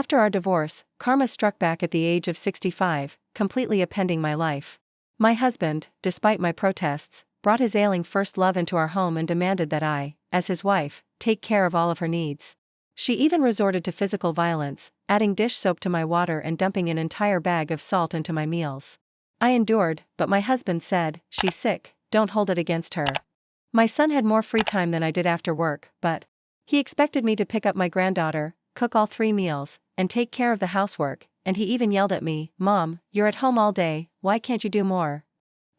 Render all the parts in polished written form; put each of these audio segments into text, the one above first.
After our divorce, karma struck back at the age of 65, completely upending my life. My husband, despite my protests, brought his ailing first love into our home and demanded that I, as his wife, take care of all of her needs. She even resorted to physical violence, adding dish soap to my water and dumping an entire bag of salt into my meals. I endured, but my husband said, "She's sick, don't hold it against her." My son had more free time than I did after work, but he expected me to pick up my granddaughter, cook all 3 meals, and take care of the housework, and he even yelled at me, "Mom, you're at home all day, why can't you do more?"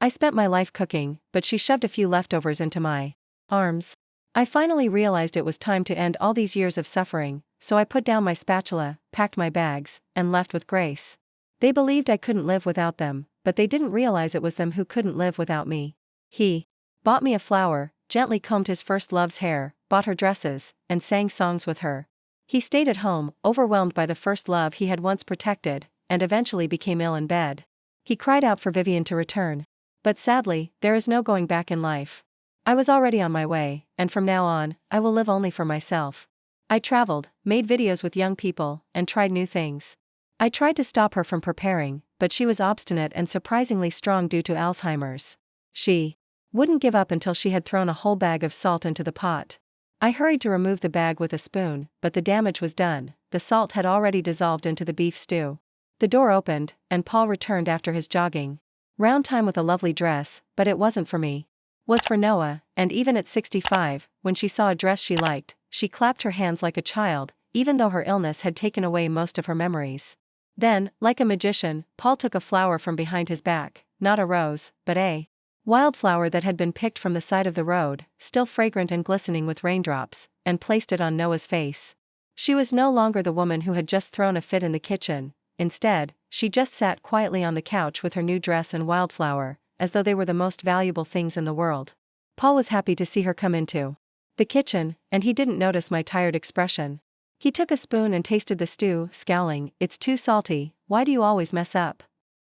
I spent my life cooking, but she shoved a few leftovers into my arms. I finally realized it was time to end all these years of suffering, so I put down my spatula, packed my bags, and left with grace. They believed I couldn't live without them, but they didn't realize it was them who couldn't live without me. He bought me a flower, gently combed his first love's hair, bought her dresses, and sang songs with her. He stayed at home, overwhelmed by the first love he had once protected, and eventually became ill in bed. He cried out for Vivian to return. But sadly, there is no going back in life. I was already on my way, and from now on, I will live only for myself. I traveled, made videos with young people, and tried new things. I tried to stop her from preparing, but she was obstinate and surprisingly strong due to Alzheimer's. She wouldn't give up until she had thrown a whole bag of salt into the pot. I hurried to remove the bag with a spoon, but the damage was done. The salt had already dissolved into the beef stew. The door opened, and Paul returned after his jogging round time with a lovely dress, but it wasn't for me. Was for Noah, and even at 65, when she saw a dress she liked, she clapped her hands like a child, even though her illness had taken away most of her memories. Then, like a magician, Paul took a flower from behind his back, not a rose, but a wildflower that had been picked from the side of the road, still fragrant and glistening with raindrops, and placed it on Noah's face. She was no longer the woman who had just thrown a fit in the kitchen. Instead, she just sat quietly on the couch with her new dress and wildflower, as though they were the most valuable things in the world. Paul was happy to see her come into the kitchen, and he didn't notice my tired expression. He took a spoon and tasted the stew, scowling, "It's too salty, why do you always mess up?"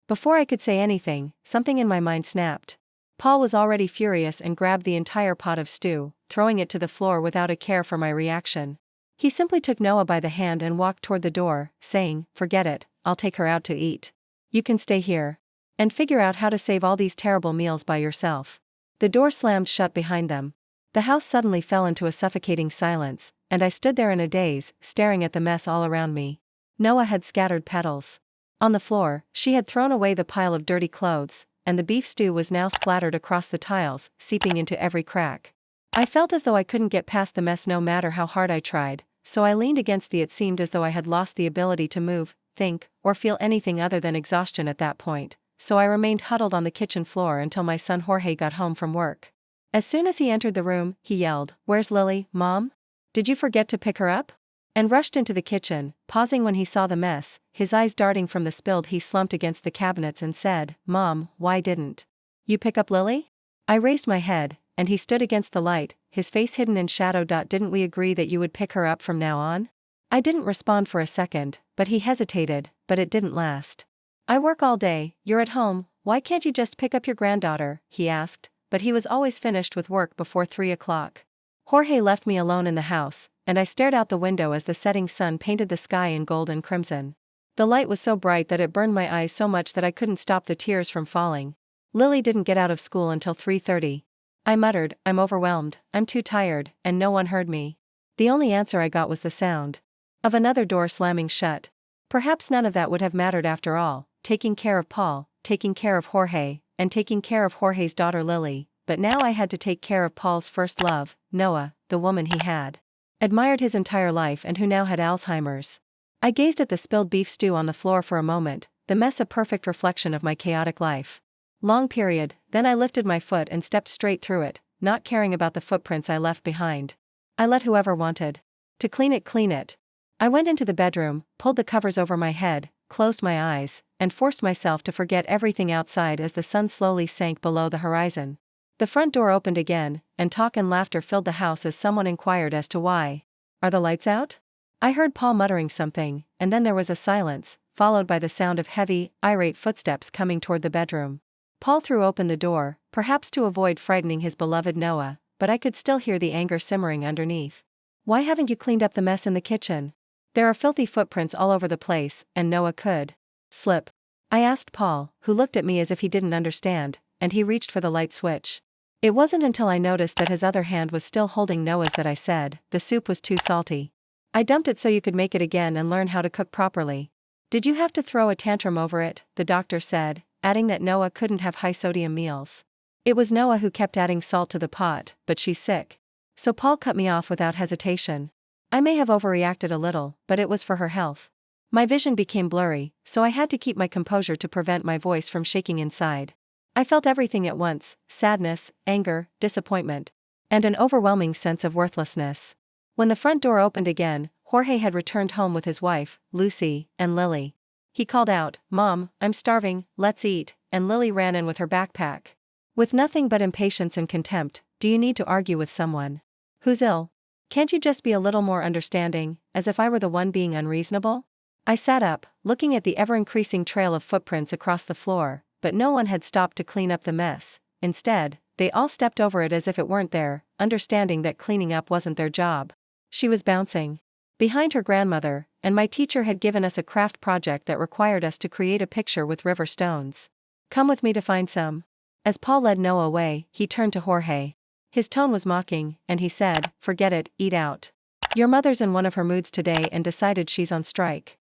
Before I could say anything, something in my mind snapped. Paul was already furious and grabbed the entire pot of stew, throwing it to the floor without a care for my reaction. He simply took Noah by the hand and walked toward the door, saying, "Forget it, I'll take her out to eat. You can stay here and figure out how to save all these terrible meals by yourself." The door slammed shut behind them. The house suddenly fell into a suffocating silence, and I stood there in a daze, staring at the mess all around me. Noah had scattered petals on the floor, she had thrown away the pile of dirty clothes, and the beef stew was now splattered across the tiles, seeping into every crack. I felt as though I couldn't get past the mess no matter how hard I tried, so I leaned against the. It seemed as though I had lost the ability to move, think, or feel anything other than exhaustion at that point, so I remained huddled on the kitchen floor until my son Jorge got home from work. As soon as he entered the room, he yelled, "Where's Lily, Mom? Did you forget to pick her up?" And rushed into the kitchen, pausing when he saw the mess, his eyes darting from the spilled. He slumped against the cabinets and said, "Mom, why didn't you pick up Lily?" I raised my head, and he stood against the light, his face hidden in shadow. "Didn't we agree that you would pick her up from now on?" I didn't respond for a second, but he hesitated, but it didn't last. "I work all day, you're at home, why can't you just pick up your granddaughter?" he asked, but he was always finished with work before 3 o'clock. Jorge left me alone in the house, and I stared out the window as the setting sun painted the sky in gold and crimson. The light was so bright that it burned my eyes so much that I couldn't stop the tears from falling. Lily didn't get out of school until 3:30. I muttered, "I'm overwhelmed, I'm too tired," and no one heard me. The only answer I got was the sound of another door slamming shut. Perhaps none of that would have mattered after all, taking care of Paul, taking care of Jorge, and taking care of Jorge's daughter Lily, but now I had to take care of Paul's first love, Noah, the woman he had admired his entire life and who now had Alzheimer's. I gazed at the spilled beef stew on the floor for a moment, the mess a perfect reflection of my chaotic life. Long period, then I lifted my foot and stepped straight through it, not caring about the footprints I left behind. I let whoever wanted to clean it clean it. I went into the bedroom, pulled the covers over my head, closed my eyes, and forced myself to forget everything outside as the sun slowly sank below the horizon. The front door opened again, and talk and laughter filled the house as someone inquired as to why. "Are the lights out?" I heard Paul muttering something, and then there was a silence, followed by the sound of heavy, irate footsteps coming toward the bedroom. Paul threw open the door, perhaps to avoid frightening his beloved Noah, but I could still hear the anger simmering underneath. "Why haven't you cleaned up the mess in the kitchen?" There are filthy footprints all over the place, and Noah could slip. I asked Paul, who looked at me as if he didn't understand, and he reached for the light switch. It wasn't until I noticed that his other hand was still holding Noah's that I said, "The soup was too salty. I dumped it so you could make it again and learn how to cook properly." "Did you have to throw a tantrum over it?" the doctor said, adding that Noah couldn't have high-sodium meals. It was Noah who kept adding salt to the pot, but she's sick. So Paul cut me off without hesitation. I may have overreacted a little, but it was for her health. My vision became blurry, so I had to keep my composure to prevent my voice from shaking inside. I felt everything at once: sadness, anger, disappointment, and an overwhelming sense of worthlessness. When the front door opened again, Jorge had returned home with his wife, Lucy, and Lily. He called out, "Mom, I'm starving, let's eat," and Lily ran in with her backpack. With nothing but impatience and contempt, "Do you need to argue with someone who's ill? Can't you just be a little more understanding," as if I were the one being unreasonable? I sat up, looking at the ever-increasing trail of footprints across the floor, but no one had stopped to clean up the mess. Instead, they all stepped over it as if it weren't there, understanding that cleaning up wasn't their job. She was bouncing behind her grandmother, and my teacher had given us a craft project that required us to create a picture with river stones. "Come with me to find some." As Paul led Noah away, he turned to Jorge. His tone was mocking, and he said, "Forget it, eat out. Your mother's in one of her moods today and decided she's on strike."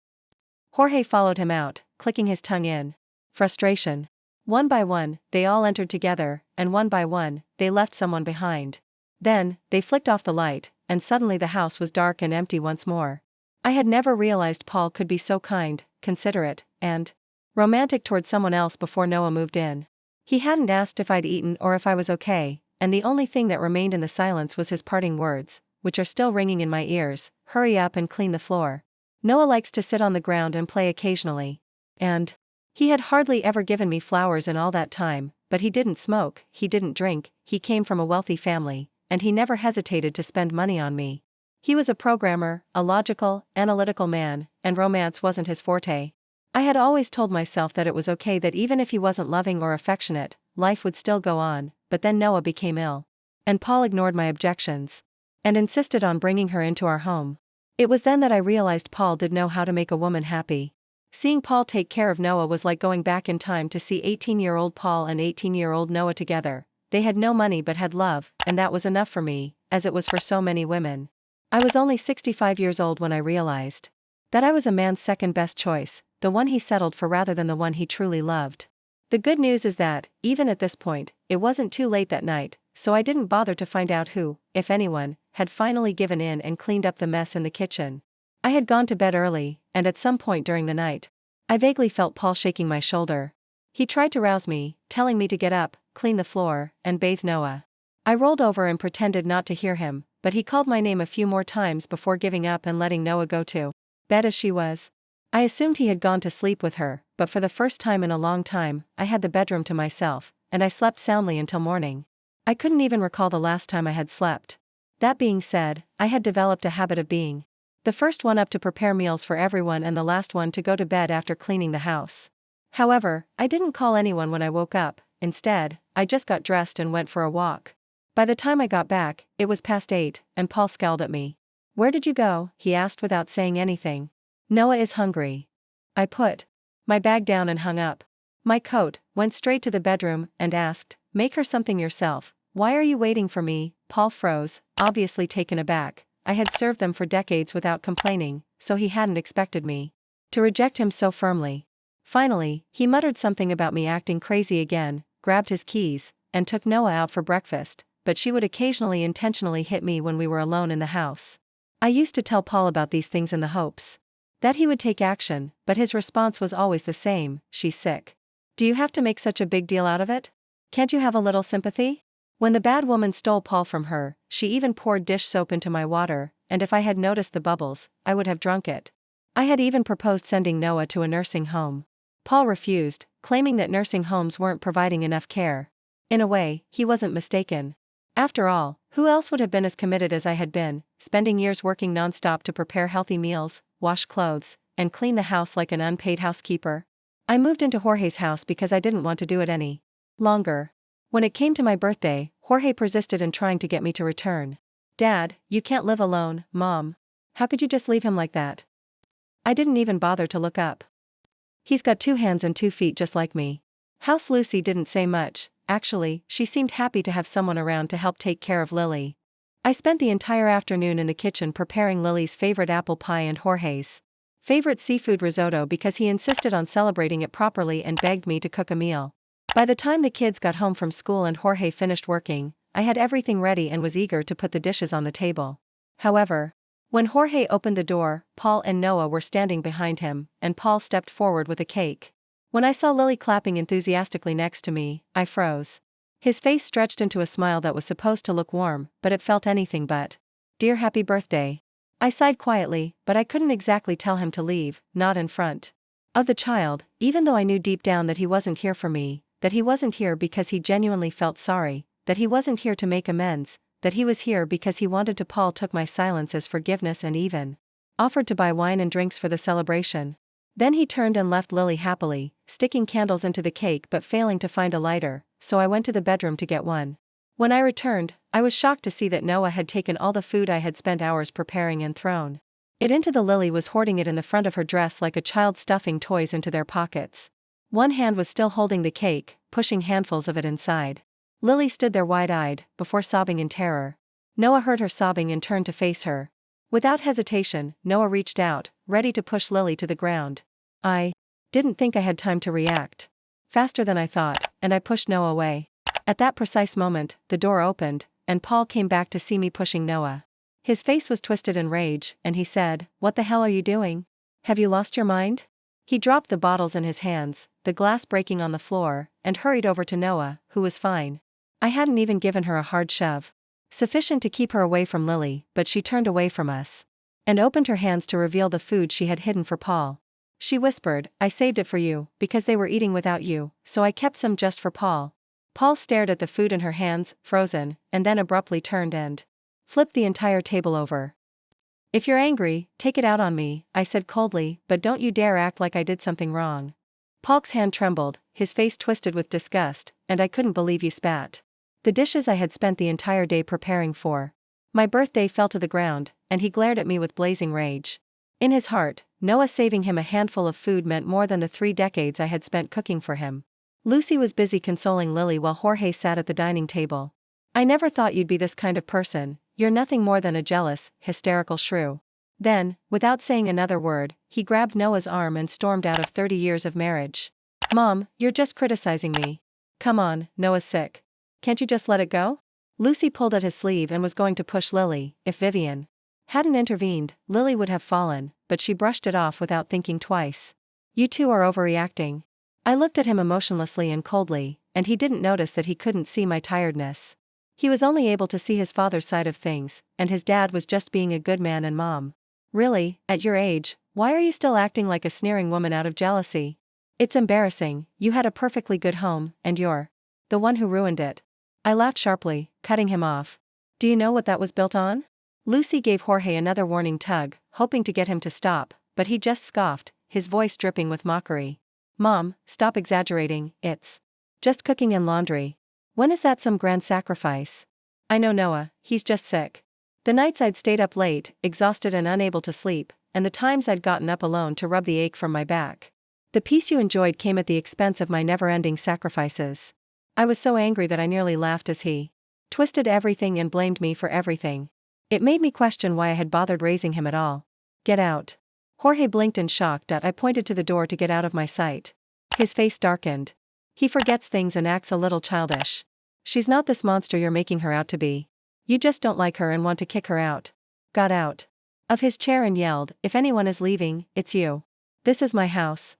Jorge followed him out, clicking his tongue in frustration. One by one, they all entered together, and one by one, they left someone behind. Then, they flicked off the light, and suddenly the house was dark and empty once more. I had never realized Paul could be so kind, considerate, and romantic toward someone else before Noah moved in. He hadn't asked if I'd eaten or if I was okay, and the only thing that remained in the silence was his parting words, which are still ringing in my ears: "Hurry up and clean the floor. Noah likes to sit on the ground and play occasionally." And he had hardly ever given me flowers in all that time, but he didn't smoke, he didn't drink, he came from a wealthy family, and he never hesitated to spend money on me. He was a programmer, a logical, analytical man, and romance wasn't his forte. I had always told myself that it was okay that even if he wasn't loving or affectionate, life would still go on, but then Noah became ill. And Paul ignored my objections and insisted on bringing her into our home. It was then that I realized Paul did know how to make a woman happy. Seeing Paul take care of Noah was like going back in time to see 18-year-old Paul and 18-year-old Noah together. They had no money but had love, and that was enough for me, as it was for so many women. I was only 65 years old when I realized that I was a man's second best choice, the one he settled for rather than the one he truly loved. The good news is that, even at this point, it wasn't too late that night, so I didn't bother to find out who, if anyone, had finally given in and cleaned up the mess in the kitchen. I had gone to bed early, and at some point during the night, I vaguely felt Paul shaking my shoulder. He tried to rouse me, telling me to get up, clean the floor, and bathe Noah. I rolled over and pretended not to hear him, but he called my name a few more times before giving up and letting Noah go to bed as she was. I assumed he had gone to sleep with her, but for the first time in a long time, I had the bedroom to myself, and I slept soundly until morning. I couldn't even recall the last time I had slept. That being said, I had developed a habit of being the first one up to prepare meals for everyone and the last one to go to bed after cleaning the house. However, I didn't call anyone when I woke up. Instead, I just got dressed and went for a walk. By the time I got back, it was past 8, and Paul scowled at me. "Where did you go?" he asked without saying anything. "Noah is hungry." I put my bag down and hung up my coat, went straight to the bedroom, and asked, "Make her something yourself. Why are you waiting for me?" Paul froze, obviously taken aback. I had served them for decades without complaining, so he hadn't expected me to reject him so firmly. Finally, he muttered something about me acting crazy again, grabbed his keys, and took Noah out for breakfast, but she would occasionally intentionally hit me when we were alone in the house. I used to tell Paul about these things in the hopes that he would take action, but his response was always the same: "She's sick. Do you have to make such a big deal out of it? Can't you have a little sympathy?" When the bad woman stole Paul from her, she even poured dish soap into my water, and if I had noticed the bubbles, I would have drunk it. I had even proposed sending Noah to a nursing home. Paul refused, claiming that nursing homes weren't providing enough care. In a way, he wasn't mistaken. After all, who else would have been as committed as I had been, spending years working nonstop to prepare healthy meals, wash clothes, and clean the house like an unpaid housekeeper? I moved into Jorge's house because I didn't want to do it any longer. When it came to my birthday, Jorge persisted in trying to get me to return. "Dad, you can't live alone, Mom. How could you just leave him like that?" I didn't even bother to look up. He's got 2 hands and 2 feet just like me. House Lucy didn't say much. Actually, she seemed happy to have someone around to help take care of Lily. I spent the entire afternoon in the kitchen preparing Lily's favorite apple pie and Jorge's favorite seafood risotto because he insisted on celebrating it properly and begged me to cook a meal. By the time the kids got home from school and Jorge finished working, I had everything ready and was eager to put the dishes on the table. However, when Jorge opened the door, Paul and Noah were standing behind him, and Paul stepped forward with a cake. When I saw Lily clapping enthusiastically next to me, I froze. His face stretched into a smile that was supposed to look warm, but it felt anything but. "Dear happy birthday." I sighed quietly, but I couldn't exactly tell him to leave, not in front of the child, even though I knew deep down that he wasn't here for me, that he wasn't here because he genuinely felt sorry, that he wasn't here to make amends, that he was here because he wanted to. Paul took my silence as forgiveness and even offered to buy wine and drinks for the celebration. Then he turned and left Lily happily, sticking candles into the cake but failing to find a lighter, so I went to the bedroom to get one. When I returned, I was shocked to see that Noah had taken all the food I had spent hours preparing and thrown it into the Lily was hoarding it in the front of her dress like a child stuffing toys into their pockets. One hand was still holding the cake, pushing handfuls of it inside. Lily stood there wide-eyed, before sobbing in terror. Noah heard her sobbing and turned to face her. Without hesitation, Noah reached out, ready to push Lily to the ground. I didn't think I had time to react. Faster than I thought, and I pushed Noah away. At that precise moment, the door opened, and Paul came back to see me pushing Noah. His face was twisted in rage, and he said, "What the hell are you doing? Have you lost your mind?" He dropped the bottles in his hands, the glass breaking on the floor, and hurried over to Noah, who was fine. I hadn't even given her a hard shove. Sufficient to keep her away from Lily, but she turned away from us and opened her hands to reveal the food she had hidden for Paul. She whispered, "I saved it for you, because they were eating without you, so I kept some just for Paul." Paul stared at the food in her hands, frozen, and then abruptly turned and flipped the entire table over. "If you're angry, take it out on me," I said coldly, "but don't you dare act like I did something wrong." Paul's hand trembled, his face twisted with disgust, and "I couldn't believe you spat the dishes I had spent the entire day preparing for my birthday" fell to the ground, and he glared at me with blazing rage. In his heart, Noah saving him a handful of food meant more than the 3 decades I had spent cooking for him. Lucy was busy consoling Lily while Jorge sat at the dining table. "I never thought you'd be this kind of person. You're nothing more than a jealous, hysterical shrew." Then, without saying another word, he grabbed Noah's arm and stormed out of 30 years of marriage. "Mom, you're just criticizing me. Come on, Noah's sick. Can't you just let it go?" Lucy pulled at his sleeve and was going to push Lily. If Vivian hadn't intervened, Lily would have fallen, but she brushed it off without thinking twice. "You two are overreacting." I looked at him emotionlessly and coldly, and he didn't notice that he couldn't see my tiredness. He was only able to see his father's side of things, and his dad was just being a good man and mom. "Really, at your age, why are you still acting like a sneering woman out of jealousy? It's embarrassing. You had a perfectly good home, and you're the one who ruined it." I laughed sharply, cutting him off. "Do you know what that was built on?" Lucy gave Jorge another warning tug, hoping to get him to stop, but he just scoffed, his voice dripping with mockery. "Mom, stop exaggerating, it's just cooking and laundry. When is that some grand sacrifice?" "I know Noah, he's just sick." The nights I'd stayed up late, exhausted and unable to sleep, and the times I'd gotten up alone to rub the ache from my back. The peace you enjoyed came at the expense of my never-ending sacrifices. I was so angry that I nearly laughed as he twisted everything and blamed me for everything. It made me question why I had bothered raising him at all. "Get out." Jorge blinked in shock. I pointed to the door to get out of my sight. His face darkened. "He forgets things and acts a little childish. She's not this monster you're making her out to be. You just don't like her and want to kick her out." Got out of his chair and yelled, "If anyone is leaving, it's you. This is my house."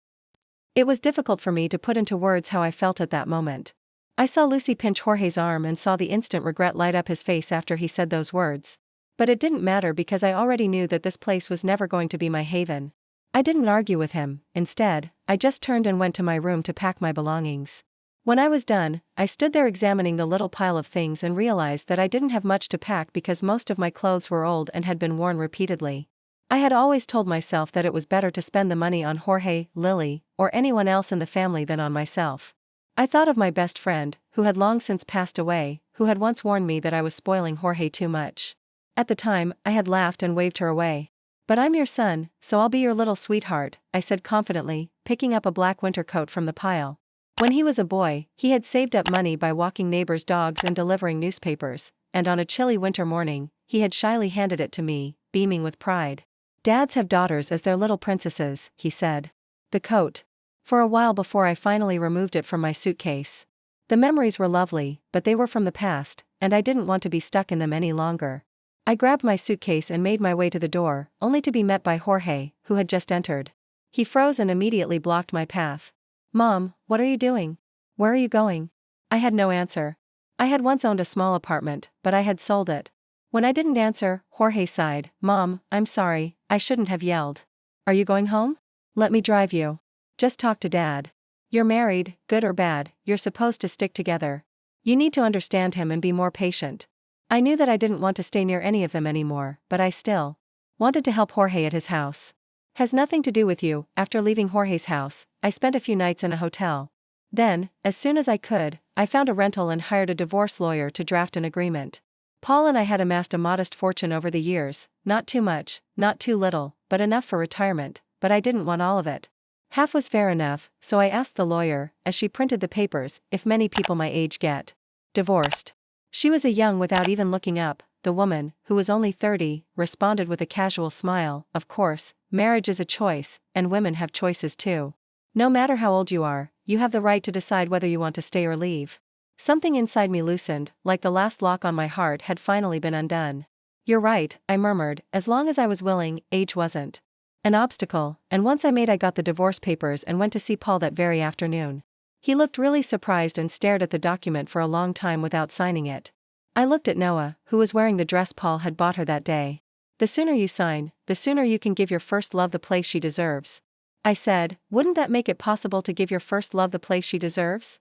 It was difficult for me to put into words how I felt at that moment. I saw Lucy pinch Jorge's arm and saw the instant regret light up his face after he said those words. But it didn't matter because I already knew that this place was never going to be my haven. I didn't argue with him. Instead, I just turned and went to my room to pack my belongings. When I was done, I stood there examining the little pile of things and realized that I didn't have much to pack because most of my clothes were old and had been worn repeatedly. I had always told myself that it was better to spend the money on Jorge, Lily, or anyone else in the family than on myself. I thought of my best friend, who had long since passed away, who had once warned me that I was spoiling Jorge too much. At the time, I had laughed and waved her away. But I'm your son, so I'll be your little sweetheart, I said confidently, picking up a black winter coat from the pile. When he was a boy, he had saved up money by walking neighbors' dogs and delivering newspapers, and on a chilly winter morning, he had shyly handed it to me, beaming with pride. Dads have daughters as their little princesses, he said. The coat. For a while before I finally removed it from my suitcase. The memories were lovely, but they were from the past, and I didn't want to be stuck in them any longer. I grabbed my suitcase and made my way to the door, only to be met by Jorge, who had just entered. He froze and immediately blocked my path. Mom, what are you doing? Where are you going? I had no answer. I had once owned a small apartment, but I had sold it. When I didn't answer, Jorge sighed. Mom, I'm sorry, I shouldn't have yelled. Are you going home? Let me drive you. Just talk to Dad. You're married, good or bad, you're supposed to stick together. You need to understand him and be more patient. I knew that I didn't want to stay near any of them anymore, but I still wanted to help Jorge at his house. Has nothing to do with you. After leaving Jorge's house, I spent a few nights in a hotel. Then, as soon as I could, I found a rental and hired a divorce lawyer to draft an agreement. Paul and I had amassed a modest fortune over the years, not too much, not too little, but enough for retirement, but I didn't want all of it. Half was fair enough, so I asked the lawyer, as she printed the papers, if many people my age get divorced. She was a young without even looking up. The woman, who was only 30, responded with a casual smile, of course, marriage is a choice, and women have choices too. No matter how old you are, you have the right to decide whether you want to stay or leave. Something inside me loosened, like the last lock on my heart had finally been undone. You're right, I murmured, as long as I was willing, age wasn't an obstacle, and once I got the divorce papers and went to see Paul that very afternoon. He looked really surprised and stared at the document for a long time without signing it. I looked at Noah, who was wearing the dress Paul had bought her that day. The sooner you sign, the sooner you can give your first love the place she deserves. I said, wouldn't that make it possible to give your first love the place she deserves?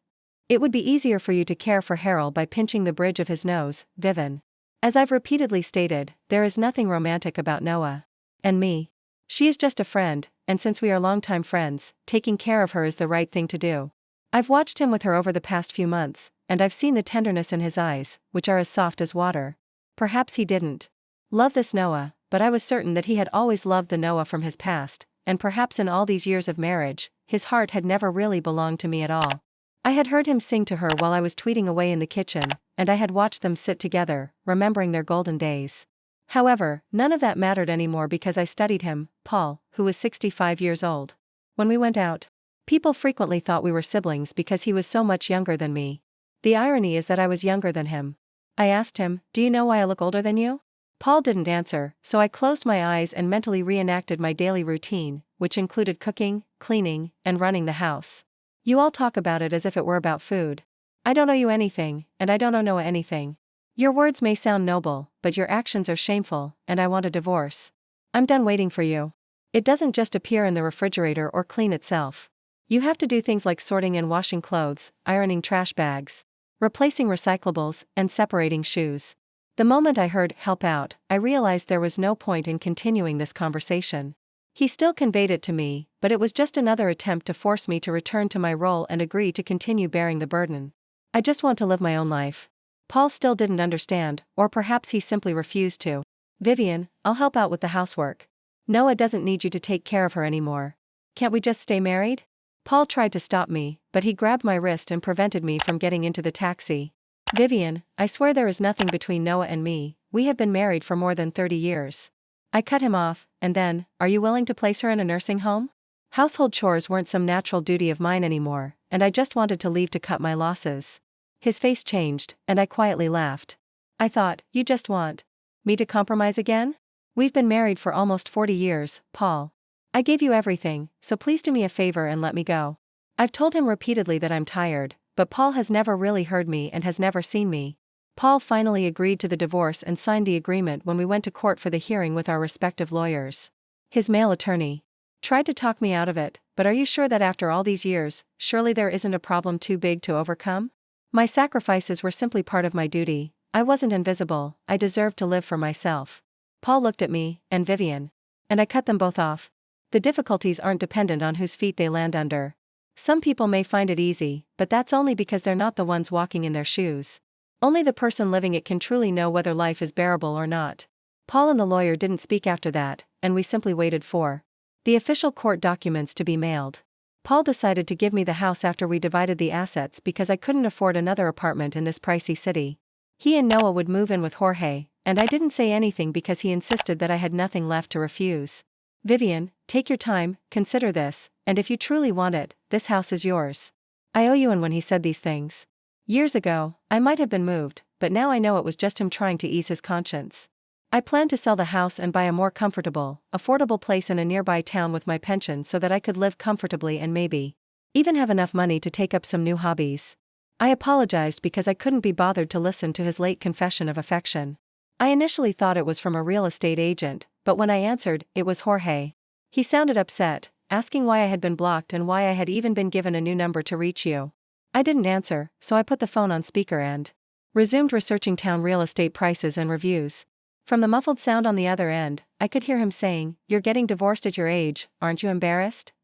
It would be easier for you to care for Harold by pinching the bridge of his nose, Vivian. As I've repeatedly stated, there is nothing romantic about Noah and me. She is just a friend, and since we are longtime friends, taking care of her is the right thing to do. I've watched him with her over the past few months, and I've seen the tenderness in his eyes, which are as soft as water. Perhaps he didn't love this Noah, but I was certain that he had always loved the Noah from his past, and perhaps in all these years of marriage, his heart had never really belonged to me at all. I had heard him sing to her while I was tweeting away in the kitchen, and I had watched them sit together, remembering their golden days. However, none of that mattered anymore because I studied him, Paul, who was 65 years old. When we went out, people frequently thought we were siblings because he was so much younger than me. The irony is that I was younger than him. I asked him, do you know why I look older than you? Paul didn't answer, so I closed my eyes and mentally reenacted my daily routine, which included cooking, cleaning, and running the house. You all talk about it as if it were about food. I don't owe you anything, and I don't owe Noah anything. Your words may sound noble, but your actions are shameful, and I want a divorce. I'm done waiting for you. It doesn't just appear in the refrigerator or clean itself. You have to do things like sorting and washing clothes, ironing trash bags, replacing recyclables, and separating shoes. The moment I heard "help out," I realized there was no point in continuing this conversation. He still conveyed it to me, but it was just another attempt to force me to return to my role and agree to continue bearing the burden. I just want to live my own life. Paul still didn't understand, or perhaps he simply refused to. Vivian, I'll help out with the housework. Noah doesn't need you to take care of her anymore. Can't we just stay married? Paul tried to stop me, but he grabbed my wrist and prevented me from getting into the taxi. Vivian, I swear there is nothing between Noah and me. We have been married for more than 30 years. I cut him off, and then, are you willing to place her in a nursing home? Household chores weren't some natural duty of mine anymore, and I just wanted to leave to cut my losses. His face changed, and I quietly laughed. I thought, you just want me to compromise again? We've been married for almost 40 years, Paul. I gave you everything, so please do me a favor and let me go. I've told him repeatedly that I'm tired, but Paul has never really heard me and has never seen me. Paul finally agreed to the divorce and signed the agreement when we went to court for the hearing with our respective lawyers. His male attorney tried to talk me out of it, but are you sure that after all these years, surely there isn't a problem too big to overcome? My sacrifices were simply part of my duty. I wasn't invisible, I deserved to live for myself. Paul looked at me, and Vivian. And I cut them both off. The difficulties aren't dependent on whose feet they land under. Some people may find it easy, but that's only because they're not the ones walking in their shoes. Only the person living it can truly know whether life is bearable or not. Paul and the lawyer didn't speak after that, and we simply waited for the official court documents to be mailed. Paul decided to give me the house after we divided the assets because I couldn't afford another apartment in this pricey city. He and Noah would move in with Jorge, and I didn't say anything because he insisted that I had nothing left to refuse. Vivian, take your time, consider this, and if you truly want it, this house is yours. I owe you. And when he said these things years ago, I might have been moved, but now I know it was just him trying to ease his conscience. I planned to sell the house and buy a more comfortable, affordable place in a nearby town with my pension so that I could live comfortably and maybe even have enough money to take up some new hobbies. I apologized because I couldn't be bothered to listen to his late confession of affection. I initially thought it was from a real estate agent, but when I answered, it was Jorge. He sounded upset, asking why I had been blocked and why I had even been given a new number to reach you. I didn't answer, so I put the phone on speaker and resumed researching town real estate prices and reviews. From the muffled sound on the other end, I could hear him saying, "You're getting divorced at your age, aren't you embarrassed?"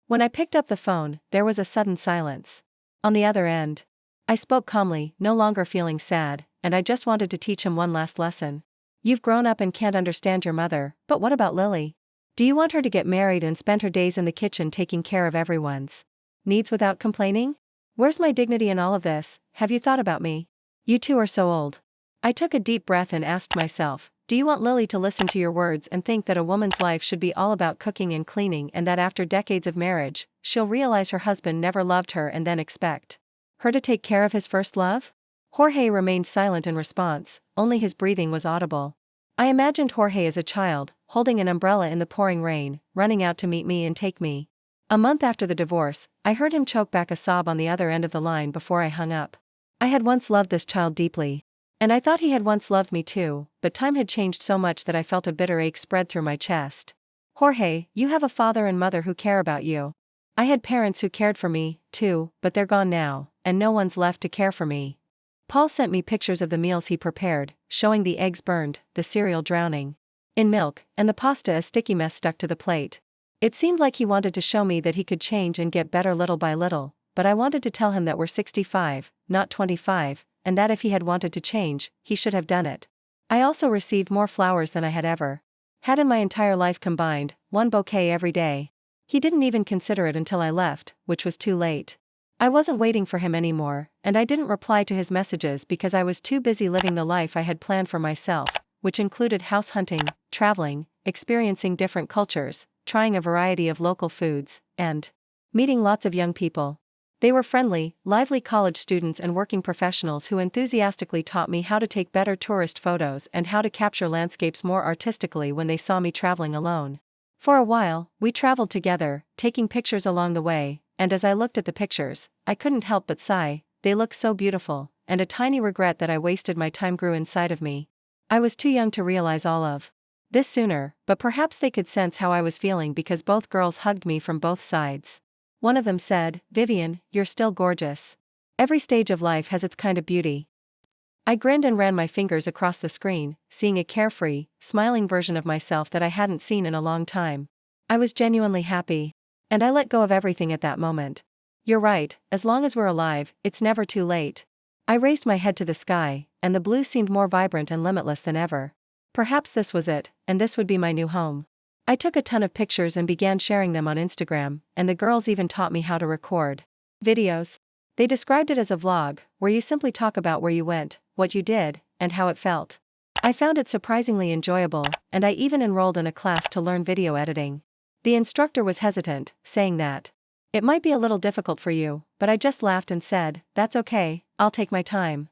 When I picked up the phone, there was a sudden silence. On the other end, I spoke calmly, no longer feeling sad, and I just wanted to teach him one last lesson. You've grown up and can't understand your mother, but what about Lily? Do you want her to get married and spend her days in the kitchen taking care of everyone's needs without complaining? Where's my dignity in all of this? Have you thought about me? You two are so old. I took a deep breath and asked myself, do you want Lily to listen to your words and think that a woman's life should be all about cooking and cleaning and that after decades of marriage, she'll realize her husband never loved her and then expect her to take care of his first love? Jorge remained silent in response, only his breathing was audible. I imagined Jorge as a child, holding an umbrella in the pouring rain, running out to meet me and take me. A month after the divorce, I heard him choke back a sob on the other end of the line before I hung up. I had once loved this child deeply. And I thought he had once loved me too, but time had changed so much that I felt a bitter ache spread through my chest. Jorge, you have a father and mother who care about you. I had parents who cared for me, too, but they're gone now, and no one's left to care for me. Paul sent me pictures of the meals he prepared, showing the eggs burned, the cereal drowning in milk, and the pasta a sticky mess stuck to the plate. It seemed like he wanted to show me that he could change and get better little by little, but I wanted to tell him that we're 65, not 25, and that if he had wanted to change, he should have done it. I also received more flowers than I had ever had in my entire life combined, one bouquet every day. He didn't even consider it until I left, which was too late. I wasn't waiting for him anymore, and I didn't reply to his messages because I was too busy living the life I had planned for myself, which included house hunting, traveling, experiencing different cultures, trying a variety of local foods, and meeting lots of young people. They were friendly, lively college students and working professionals who enthusiastically taught me how to take better tourist photos and how to capture landscapes more artistically when they saw me traveling alone. For a while, we traveled together, taking pictures along the way, and as I looked at the pictures, I couldn't help but sigh. They looked so beautiful, and a tiny regret that I wasted my time grew inside of me. I was too young to realize all of this sooner, but perhaps they could sense how I was feeling because both girls hugged me from both sides. One of them said, "Vivian, you're still gorgeous. Every stage of life has its kind of beauty." I grinned and ran my fingers across the screen, seeing a carefree, smiling version of myself that I hadn't seen in a long time. I was genuinely happy. And I let go of everything at that moment. You're right, as long as we're alive, it's never too late. I raised my head to the sky, and the blue seemed more vibrant and limitless than ever. Perhaps this was it, and this would be my new home. I took a ton of pictures and began sharing them on Instagram, and the girls even taught me how to record videos. They described it as a vlog, where you simply talk about where you went, what you did, and how it felt. I found it surprisingly enjoyable, and I even enrolled in a class to learn video editing. The instructor was hesitant, saying that it might be a little difficult for you, but I just laughed and said, "That's okay, I'll take my time."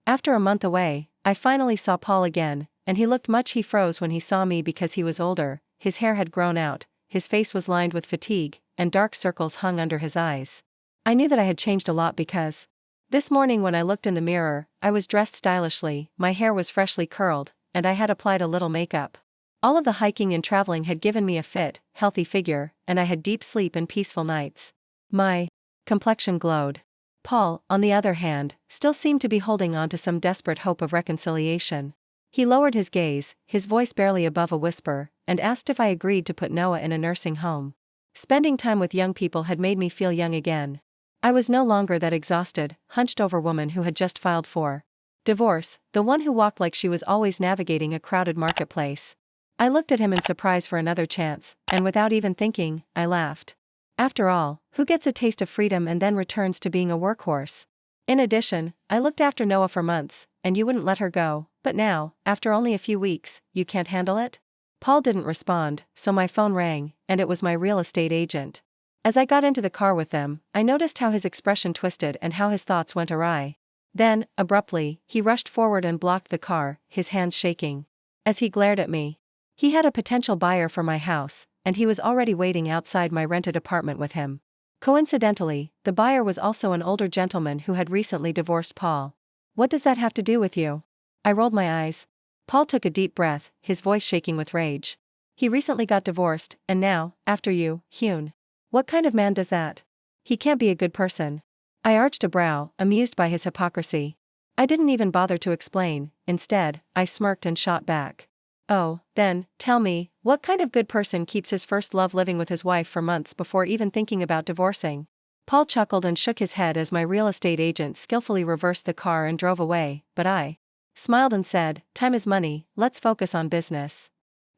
After a month away, I finally saw Paul again, and he looked much. He froze when he saw me because he was older, his hair had grown out, his face was lined with fatigue, and dark circles hung under his eyes. I knew that I had changed a lot because this morning when I looked in the mirror, I was dressed stylishly, my hair was freshly curled, and I had applied a little makeup. All of the hiking and traveling had given me a fit, healthy figure, and I had deep sleep and peaceful nights. My complexion glowed. Paul, on the other hand, still seemed to be holding on to some desperate hope of reconciliation. He lowered his gaze, his voice barely above a whisper, and asked if I agreed to put Noah in a nursing home. Spending time with young people had made me feel young again. I was no longer that exhausted, hunched-over woman who had just filed for Divorce, the one who walked like she was always navigating a crowded marketplace. I looked at him in surprise for another chance, and without even thinking, I laughed. After all, who gets a taste of freedom and then returns to being a workhorse? In addition, I looked after Noah for months, and you wouldn't let her go, but now, after only a few weeks, you can't handle it? Paul didn't respond, so my phone rang, and it was my real estate agent. As I got into the car with them, I noticed how his expression twisted and how his thoughts went awry. Then, abruptly, he rushed forward and blocked the car, his hands shaking. As he glared at me, he had a potential buyer for my house, and he was already waiting outside my rented apartment with him. Coincidentally, the buyer was also an older gentleman who had recently divorced Paul. What does that have to do with you? I rolled my eyes. Paul took a deep breath, his voice shaking with rage. He recently got divorced, and now, after you, Hyun. What kind of man does that? He can't be a good person. I arched a brow, amused by his hypocrisy. I didn't even bother to explain, instead, I smirked and shot back. Oh, then, tell me, what kind of good person keeps his first love living with his wife for months before even thinking about divorcing? Paul chuckled and shook his head as my real estate agent skillfully reversed the car and drove away, but I smiled and said, time is money, let's focus on business.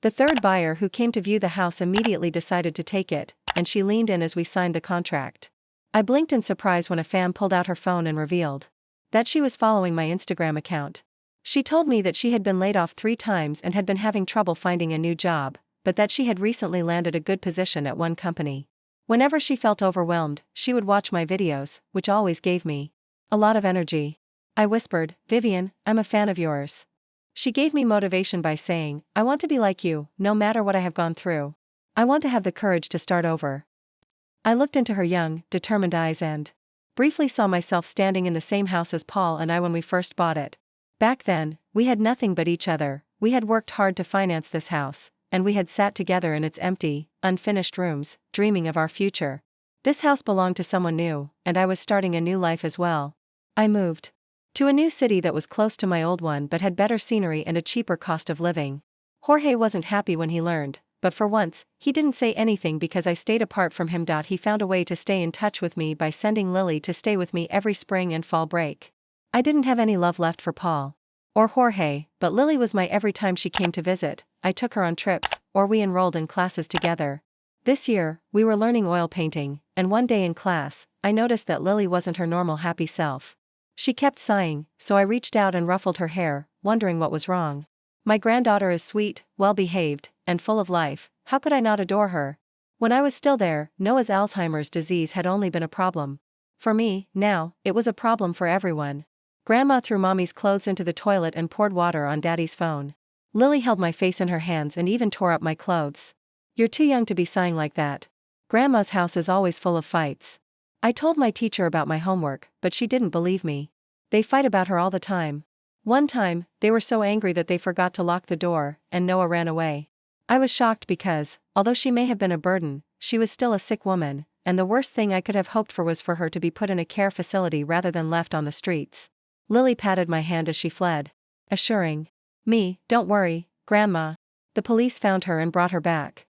The third buyer who came to view the house immediately decided to take it, and she leaned in as we signed the contract. I blinked in surprise when a fan pulled out her phone and revealed that she was following my Instagram account. She told me that she had been laid off 3 times and had been having trouble finding a new job, but that she had recently landed a good position at one company. Whenever she felt overwhelmed, she would watch my videos, which always gave me a lot of energy. I whispered, Vivian, I'm a fan of yours. She gave me motivation by saying, I want to be like you, no matter what I have gone through. I want to have the courage to start over. I looked into her young, determined eyes and briefly saw myself standing in the same house as Paul and I when we first bought it. Back then, we had nothing but each other, we had worked hard to finance this house, and we had sat together in its empty, unfinished rooms, dreaming of our future. This house belonged to someone new, and I was starting a new life as well. I moved to a new city that was close to my old one but had better scenery and a cheaper cost of living. Jorge wasn't happy when he learned, but for once, he didn't say anything because I stayed apart from him. He found a way to stay in touch with me by sending Lily to stay with me every spring and fall break. I didn't have any love left for Paul or Jorge, but Lily was my every time she came to visit. I took her on trips, or we enrolled in classes together. This year, we were learning oil painting, and one day in class, I noticed that Lily wasn't her normal happy self. She kept sighing, so I reached out and ruffled her hair, wondering what was wrong. My granddaughter is sweet, well-behaved, and full of life, how could I not adore her? When I was still there, Noah's Alzheimer's disease had only been a problem. For me, now, it was a problem for everyone. Grandma threw Mommy's clothes into the toilet and poured water on Daddy's phone. Lily held my face in her hands and even tore up my clothes. You're too young to be sighing like that. Grandma's house is always full of fights. I told my teacher about my homework, but she didn't believe me. They fight about her all the time. One time, they were so angry that they forgot to lock the door, and Noah ran away. I was shocked because, although she may have been a burden, she was still a sick woman, and the worst thing I could have hoped for was for her to be put in a care facility rather than left on the streets. Lily patted my hand as she fled, assuring me, don't worry, Grandma. The police found her and brought her back.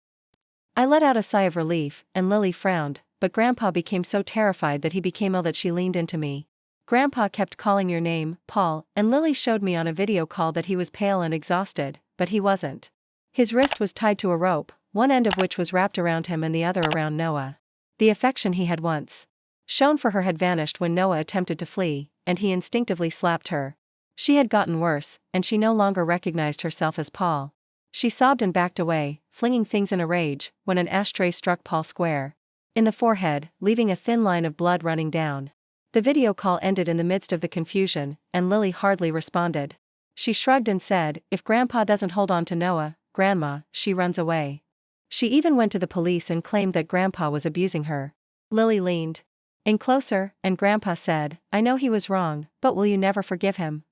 I let out a sigh of relief, and Lily frowned, but Grandpa became so terrified that he became ill that she leaned into me. Grandpa kept calling your name, Paul, and Lily showed me on a video call that he was pale and exhausted, but he wasn't. His wrist was tied to a rope, one end of which was wrapped around him and the other around Noah. The affection he had once shown for her had vanished when Noah attempted to flee, and he instinctively slapped her. She had gotten worse, and she no longer recognized herself as Paul. She sobbed and backed away, flinging things in a rage, when an ashtray struck Paul square in the forehead, leaving a thin line of blood running down. The video call ended in the midst of the confusion, and Lily hardly responded. She shrugged and said, if Grandpa doesn't hold on to Noah, Grandma, she runs away. She even went to the police and claimed that Grandpa was abusing her. Lily leaned in closer, and Grandpa said, I know he was wrong, but will you never forgive him?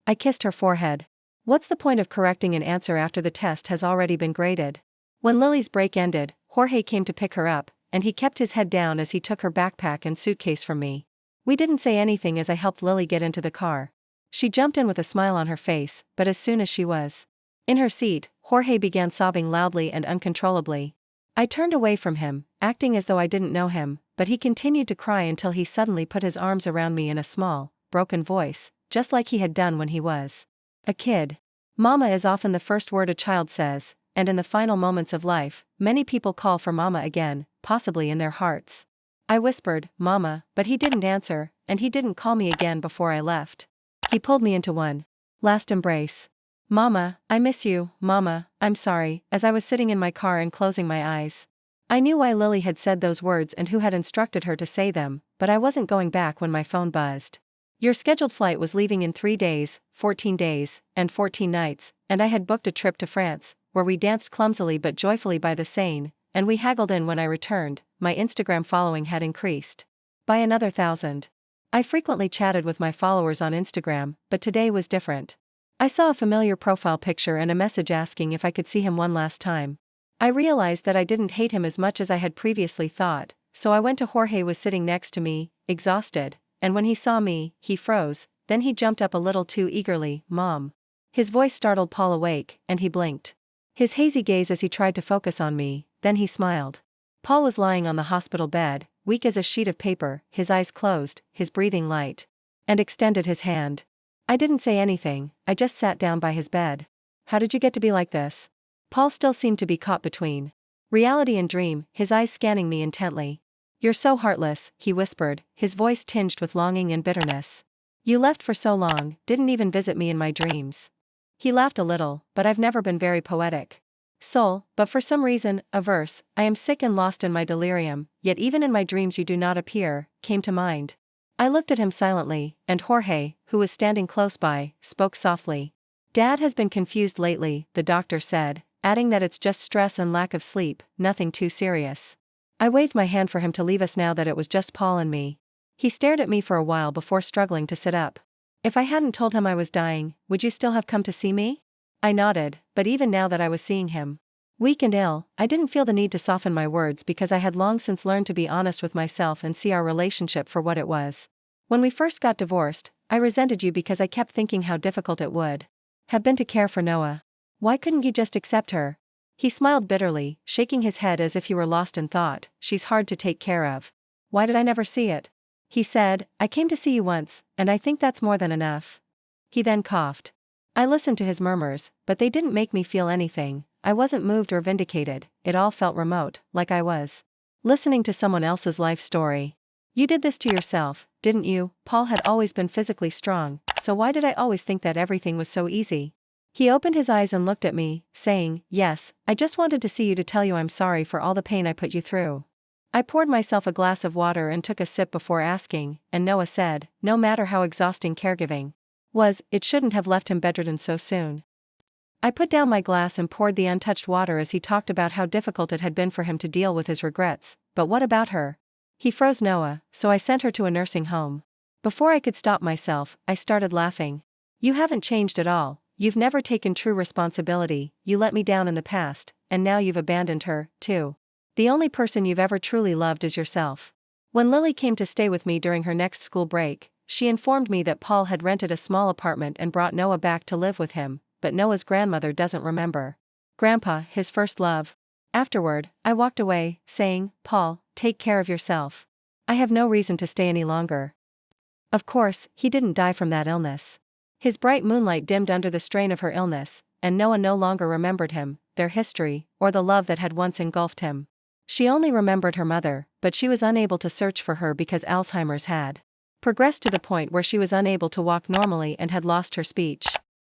I kissed her forehead. What's the point of correcting an answer after the test has already been graded? When Lily's break ended, Jorge came to pick her up, and he kept his head down as he took her backpack and suitcase from me. We didn't say anything as I helped Lily get into the car. She jumped in with a smile on her face, but as soon as she was in her seat, Jorge began sobbing loudly and uncontrollably. I turned away from him, acting as though I didn't know him, but he continued to cry until he suddenly put his arms around me in a small, broken voice, just like he had done when he was a kid. Mama is often the first word a child says, and in the final moments of life, many people call for mama again, possibly in their hearts. I whispered, "Mama," but he didn't answer, and he didn't call me again before I left. He pulled me into one last embrace. "Mama, I miss you, Mama, I'm sorry," as I was sitting in my car and closing my eyes. I knew why Lily had said those words and who had instructed her to say them, but I wasn't going back when my phone buzzed. Your scheduled flight was leaving in 3 days, 14 days, and 14 nights, and I had booked a trip to France, where we danced clumsily but joyfully by the Seine, and we haggled in when I returned. My Instagram following had increased by another 1,000. I frequently chatted with my followers on Instagram, but today was different. I saw a familiar profile picture and a message asking if I could see him one last time. I realized that I didn't hate him as much as I had previously thought, so I went to Jorge was sitting next to me, exhausted, and when he saw me, he froze, then he jumped up a little too eagerly, "Mom." His voice startled Paul awake, and he blinked his hazy gaze as he tried to focus on me, then he smiled. Paul was lying on the hospital bed, weak as a sheet of paper, his eyes closed, his breathing light, and extended his hand. I didn't say anything, I just sat down by his bed. "How did you get to be like this?" Paul still seemed to be caught between reality and dream, his eyes scanning me intently. "You're so heartless," he whispered, his voice tinged with longing and bitterness. "You left for so long, didn't even visit me in my dreams." He laughed a little, but I've never been very poetic. Soul, but for some reason, a verse, "I am sick and lost in my delirium, yet even in my dreams you do not appear," came to mind. I looked at him silently, and Jorge, who was standing close by, spoke softly. "Dad has been confused lately," the doctor said, adding that it's just stress and lack of sleep, nothing too serious. I waved my hand for him to leave us now that it was just Paul and me. He stared at me for a while before struggling to sit up. "If I hadn't told him I was dying, would you still have come to see me?" I nodded, but even now that I was seeing him weak and ill, I didn't feel the need to soften my words because I had long since learned to be honest with myself and see our relationship for what it was. "When we first got divorced, I resented you because I kept thinking how difficult it would have been to care for Noah. Why couldn't you just accept her?" He smiled bitterly, shaking his head as if he were lost in thought. "She's hard to take care of." "Why did I never see it?" He said, "I came to see you once, and I think that's more than enough." He then coughed. I listened to his murmurs, but they didn't make me feel anything. I wasn't moved or vindicated, it all felt remote, like I was listening to someone else's life story. "You did this to yourself, didn't you?" Paul had always been physically strong, so why did I always think that everything was so easy? He opened his eyes and looked at me, saying, "Yes, I just wanted to see you to tell you I'm sorry for all the pain I put you through." I poured myself a glass of water and took a sip before asking, and Noah said, "No matter how exhausting caregiving was, it shouldn't have left him bedridden so soon." I put down my glass and poured the untouched water as he talked about how difficult it had been for him to deal with his regrets. "But what about her?" He froze. "Noah, so I sent her to a nursing home." Before I could stop myself, I started laughing. "You haven't changed at all. You've never taken true responsibility, you let me down in the past, and now you've abandoned her, too. The only person you've ever truly loved is yourself." When Lily came to stay with me during her next school break, she informed me that Paul had rented a small apartment and brought Noah back to live with him, but Noah's grandmother doesn't remember Grandpa, his first love. Afterward, I walked away, saying, "Paul, take care of yourself. I have no reason to stay any longer." Of course, he didn't die from that illness. His bright moonlight dimmed under the strain of her illness, and Noah no longer remembered him, their history, or the love that had once engulfed him. She only remembered her mother, but she was unable to search for her because Alzheimer's had progressed to the point where she was unable to walk normally and had lost her speech.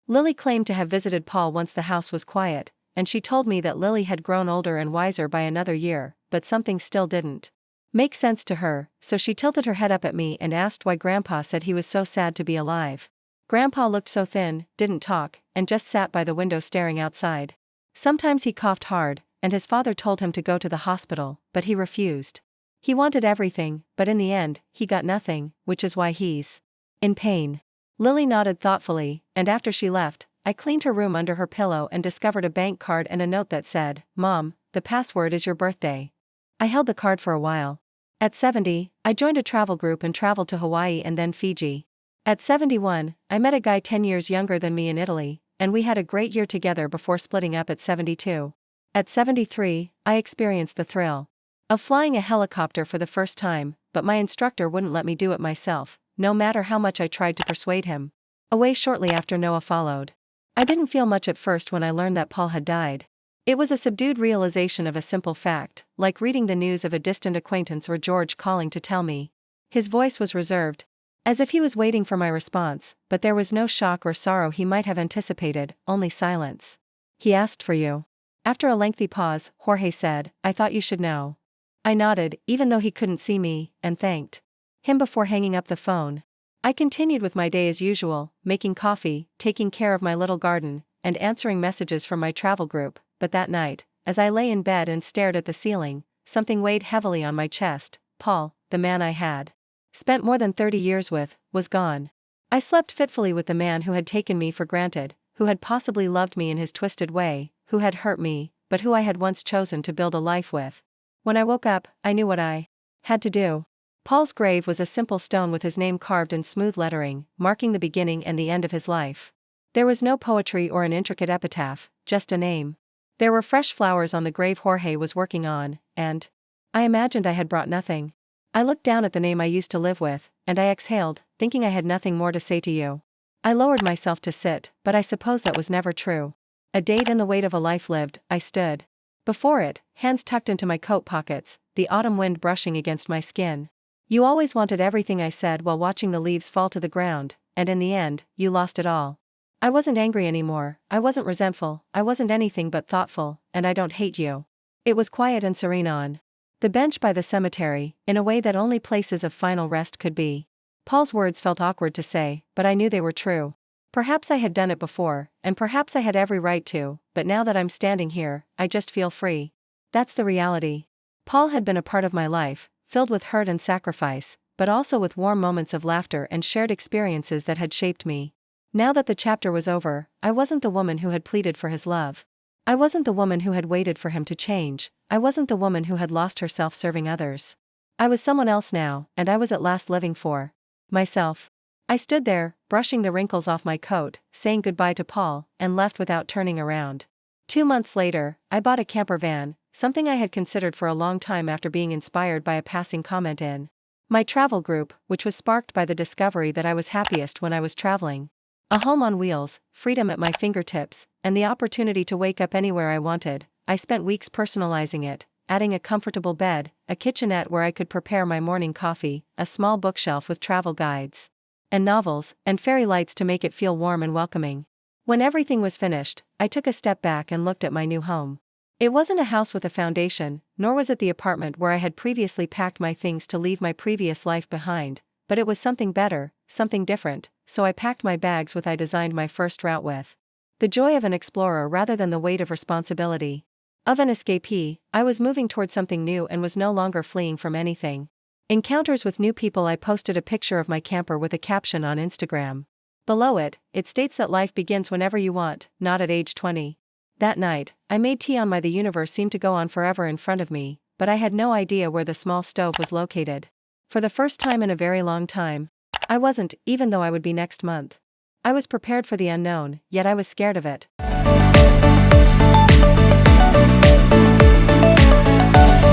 Lily claimed to have visited Paul once the house was quiet, and she told me that Lily had grown older and wiser by another year, but something still didn't make sense to her, so she tilted her head up at me and asked why Grandpa said he was so sad to be alive. Grandpa looked so thin, didn't talk, and just sat by the window staring outside. Sometimes he coughed hard, and his father told him to go to the hospital, but he refused. He wanted everything, but in the end, he got nothing, which is why he's in pain. Lily nodded thoughtfully, and after she left, I cleaned her room under her pillow and discovered a bank card and a note that said, "Mom, the password is your birthday." I held the card for a while. At 70, I joined a travel group and traveled to Hawaii and then Fiji. At 71, I met a guy 10 years younger than me in Italy, and we had a great year together before splitting up at 72. At 73, I experienced the thrill of flying a helicopter for the first time, but my instructor wouldn't let me do it myself, no matter how much I tried to persuade him. away shortly after Noah followed. I didn't feel much at first when I learned that Paul had died. It was a subdued realization of a simple fact, like reading the news of a distant acquaintance or George calling to tell me. His voice was reserved, as if he was waiting for my response, but there was no shock or sorrow he might have anticipated, only silence. He asked for you. After a lengthy pause, Jorge said, I thought you should know. I nodded, even though he couldn't see me, and thanked him before hanging up the phone. I continued with my day as usual, making coffee, taking care of my little garden, and answering messages from my travel group, but that night, as I lay in bed and stared at the ceiling, something weighed heavily on my chest. Paul, the man I had spent more than 30 years with, was gone. I slept fitfully with the man who had taken me for granted, who had possibly loved me in his twisted way, who had hurt me, but who I had once chosen to build a life with. When I woke up, I knew what I had to do. Paul's grave was a simple stone with his name carved in smooth lettering, marking the beginning and the end of his life. There was no poetry or an intricate epitaph, just a name. There were fresh flowers on the grave Jorge was working on, and I imagined I had brought nothing. I looked down at the name I used to live with, and I exhaled, thinking I had nothing more to say to you. I lowered myself to sit, but I suppose that was never true. A date and the weight of a life lived. I stood before it, hands tucked into my coat pockets, the autumn wind brushing against my skin. You always wanted everything I said while watching the leaves fall to the ground, and in the end, you lost it all. I wasn't angry anymore, I wasn't resentful, I wasn't anything but thoughtful, and I don't hate you. It was quiet and serene on the bench by the cemetery, in a way that only places of final rest could be. Paul's words felt awkward to say, but I knew they were true. Perhaps I had done it before, and perhaps I had every right to, but now that I'm standing here, I just feel free. That's the reality. Paul had been a part of my life, filled with hurt and sacrifice, but also with warm moments of laughter and shared experiences that had shaped me. Now that the chapter was over, I wasn't the woman who had pleaded for his love. I wasn't the woman who had waited for him to change. I wasn't the woman who had lost herself serving others. I was someone else now, and I was at last living for myself. I stood there, brushing the wrinkles off my coat, saying goodbye to Paul, and left without turning around. 2 months later, I bought a camper van, something I had considered for a long time after being inspired by a passing comment in my travel group, which was sparked by the discovery that I was happiest when I was traveling. A home on wheels, freedom at my fingertips, and the opportunity to wake up anywhere I wanted. I spent weeks personalizing it, adding a comfortable bed, a kitchenette where I could prepare my morning coffee, a small bookshelf with travel guides and novels, and fairy lights to make it feel warm and welcoming. When everything was finished, I took a step back and looked at my new home. It wasn't a house with a foundation, nor was it the apartment where I had previously packed my things to leave my previous life behind, but it was something better, something different, so I packed my bags with I designed my first route with the joy of an explorer rather than the weight of responsibility. Of an escapee, I was moving toward something new and was no longer fleeing from anything. Encounters with new people. I posted a picture of my camper with a caption on Instagram. Below it, it states that life begins whenever you want, not at age 20. That night, I made tea on my the universe seemed to go on forever in front of me, but I had no idea where the small stove was located. For the first time in a very long time, I wasn't, even though I would be next month. I was prepared for the unknown, yet I was scared of it.